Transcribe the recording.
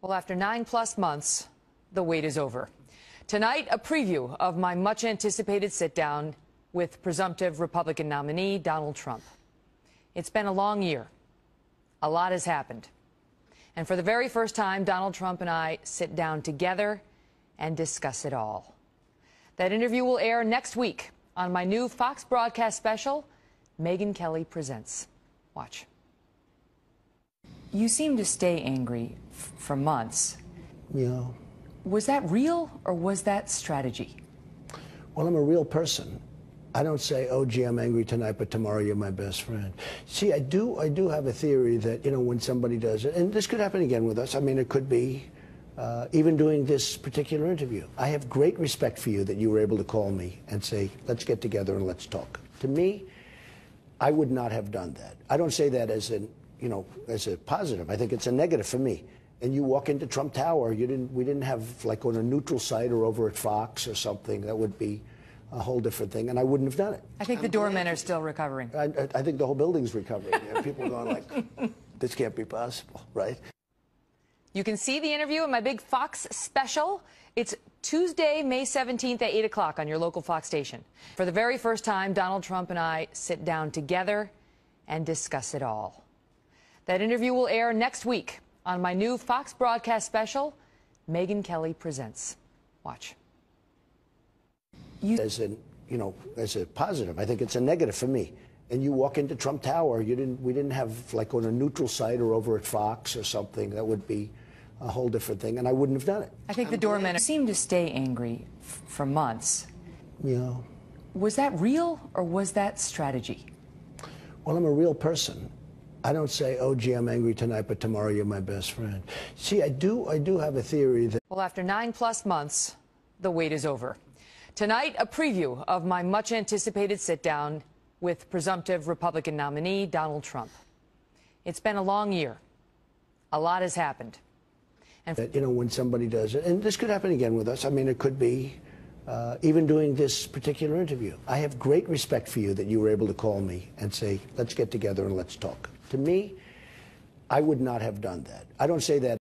Well, after 9+ months, the wait is over. Tonight, a preview of my much-anticipated sit-down with presumptive Republican nominee Donald Trump. It's been a long year. A lot has happened. And for the very first time, Donald Trump and I sit down together and discuss it all. That interview will air next week on my new Fox broadcast special, Megyn Kelly Presents. Watch. You seem to stay angry for months. Yeah. Was that real or was that strategy? Well, I'm a real person. I don't say, oh, gee, I'm angry tonight, but tomorrow you're my best friend. See, I do have a theory that, when somebody does it, and this could happen again with us. I mean, it could be even doing this particular interview. I have great respect for you that you were able to call me and say, let's get together and let's talk. To me, I would not have done that. I don't say that as as a positive. I think it's a negative for me. And you walk into Trump Tower, we didn't have like on a neutral site or over at Fox or something. That would be a whole different thing, and I wouldn't have done it. I think the doormen are still recovering. I think the whole building's recovering. People are going like, this can't be possible, right? You can see the interview in my big Fox special. It's Tuesday, May 17th at 8 o'clock on your local Fox station. For the very first time, Donald Trump and I sit down together and discuss it all. That interview will air next week on my new Fox broadcast special, Megyn Kelly Presents. Watch. As a positive, I think it's a negative for me. And you walk into Trump Tower, we didn't have like on a neutral site or over at Fox or something. That would be a whole different thing, and I wouldn't have done it. I think the doormen seem to stay angry for months. Yeah. Was that real or was that strategy? Well, I'm a real person. I don't say, oh, gee, I'm angry tonight, but tomorrow you're my best friend. See, I do have a theory that... Well, after 9+ months, the wait is over. Tonight, a preview of my much-anticipated sit-down with presumptive Republican nominee Donald Trump. It's been a long year. A lot has happened. And when somebody does it, and this could happen again with us. I mean, it could be even doing this particular interview. I have great respect for you that you were able to call me and say, let's get together and let's talk. To me, I would not have done that. I don't say that